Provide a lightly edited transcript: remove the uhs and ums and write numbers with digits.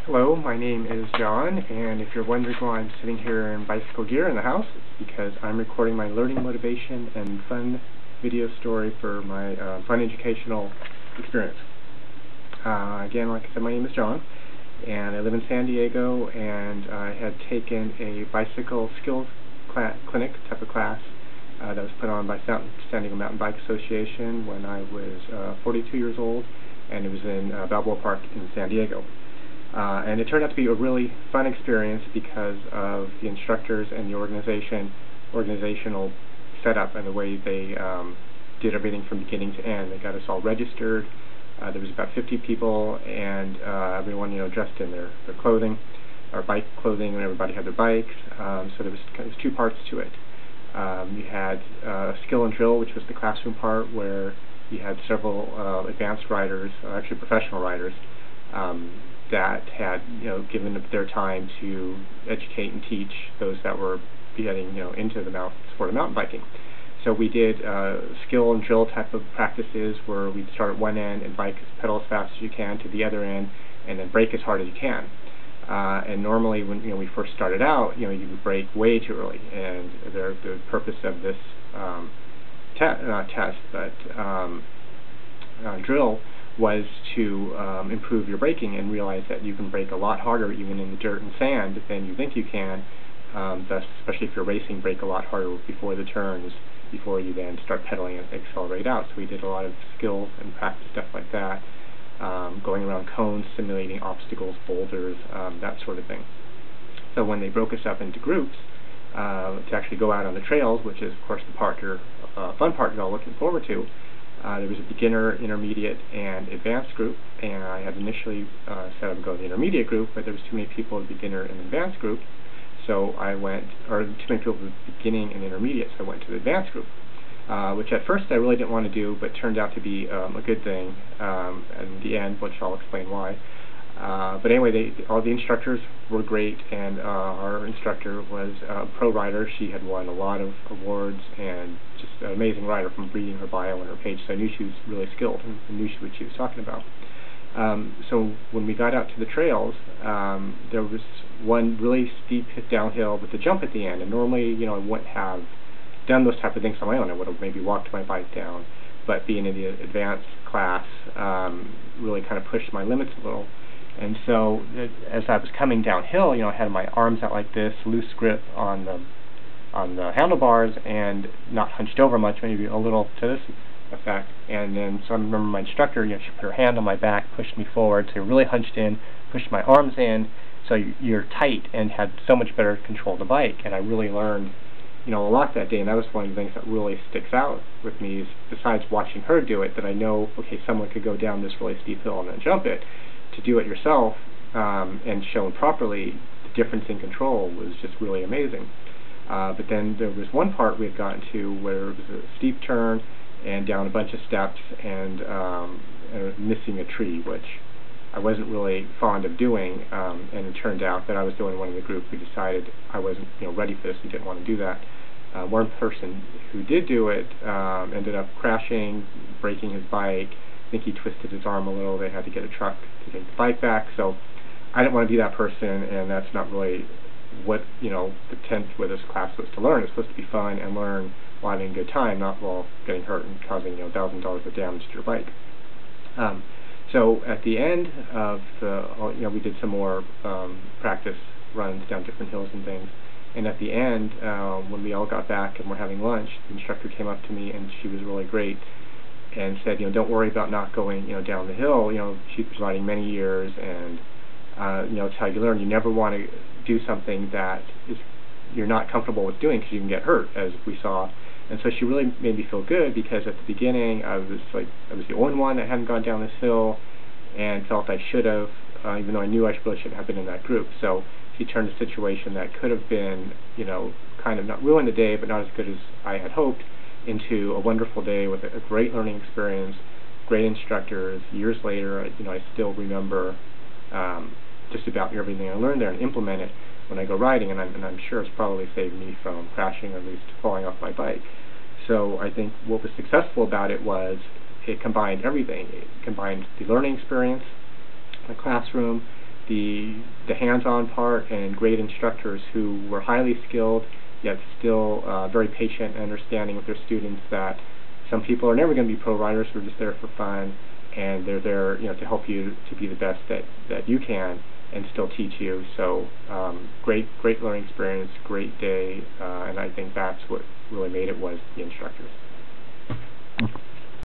Hello, my name is John, and if you're wondering why I'm sitting here in bicycle gear in the house, it's because I'm recording my learning motivation and fun video story for my fun educational experience. Again, like I said, my name is John, and I live in San Diego, and I had taken a bicycle skills clinic type of class that was put on by San Diego Mountain Bike Association when I was 42 years old, and it was in Balboa Park in San Diego. And it turned out to be a really fun experience because of the instructors and the organizational setup and the way they did everything from beginning to end. They got us all registered. There was about 50 people, and everyone, dressed in their clothing, or bike clothing, and everybody had their bikes. So there was two parts to it. You had skill and drill, which was the classroom part, where you had several advanced riders, actually professional riders, that had given up their time to educate and teach those that were getting into the sport of mountain biking. So we did skill and drill type of practices where we'd start at one end and pedal as fast as you can to the other end, and then brake as hard as you can. And normally when we first started out, you would brake way too early, and the purpose of this drill was to improve your braking and realize that you can brake a lot harder even in the dirt and sand than you think you can, thus, especially if you're racing, brake a lot harder before the turns, before you then start pedaling and accelerate out. So we did a lot of skills and practice stuff like that, going around cones, simulating obstacles, boulders, that sort of thing. So when they broke us up into groups to actually go out on the trails, which is of course the fun part you're all looking forward to, there was a beginner, intermediate, and advanced group, and I had initially said I would go to the intermediate group, but there was too many people in the beginner and advanced group, so I went, or too many people in the beginning and intermediate, so I went to the advanced group, which at first I really didn't want to do, but turned out to be a good thing in the end, which I'll explain why. But anyway, all the instructors were great, and our instructor was a pro rider. She had won a lot of awards, and just an amazing rider from reading her bio on her page, so I knew she was really skilled and knew what she was talking about. So when we got out to the trails, there was one really steep downhill with a jump at the end, and normally, I wouldn't have done those type of things on my own. I would have maybe walked my bike down, but being in the advanced class really kind of pushed my limits a little. And so, as I was coming downhill, I had my arms out like this, loose grip on the handlebars, and not hunched over much, maybe a little to this effect. And then, so I remember my instructor, she put her hand on my back, pushed me forward, so you're really hunched in, pushed my arms in, so you're tight, and had so much better control of the bike. And I really learned, a lot that day, and that was one of the things that really sticks out with me, is besides watching her do it, that I know, okay, someone could go down this really steep hill and then jump it. To do it yourself and shown properly, the difference in control was just really amazing. But then there was one part we had gotten to where it was a steep turn and down a bunch of steps and missing a tree, which I wasn't really fond of doing, and it turned out that I was the only one in the group who decided I wasn't ready for this and didn't want to do that. One person who did do it ended up crashing, breaking his bike. I think he twisted his arm a little. They had to get a truck to take the bike back. So I didn't want to be that person, and that's not really what the intent with this class was to learn. It's supposed to be fun and learn while having a good time, not while getting hurt and causing $1,000 of damage to your bike. So at the end of we did some more practice runs down different hills and things. And at the end, when we all got back and were having lunch, the instructor came up to me, and she was really great, and said, don't worry about not going, down the hill. She's been riding many years, and it's how you learn. You never want to do something that you're not comfortable with doing, because you can get hurt, as we saw. And so she really made me feel good, because at the beginning I was the only one that hadn't gone down this hill, and felt I should have, even though I knew I really shouldn't have been in that group. So she turned a situation that could have been, kind of not ruin the day, but not as good as I had hoped, into a wonderful day with a great learning experience, great instructors. Years later, I still remember just about everything I learned there and implement it when I go riding, and I'm sure it's probably saved me from crashing or at least falling off my bike. So I think what was successful about it was it combined everything. It combined the learning experience, the classroom, the hands-on part, and great instructors who were highly skilled yet still very patient and understanding with their students, that some people are never going to be pro riders who are just there for fun, and they're there, to help you to be the best that you can and still teach you. So great learning experience, great day, and I think that's what really made it was the instructors.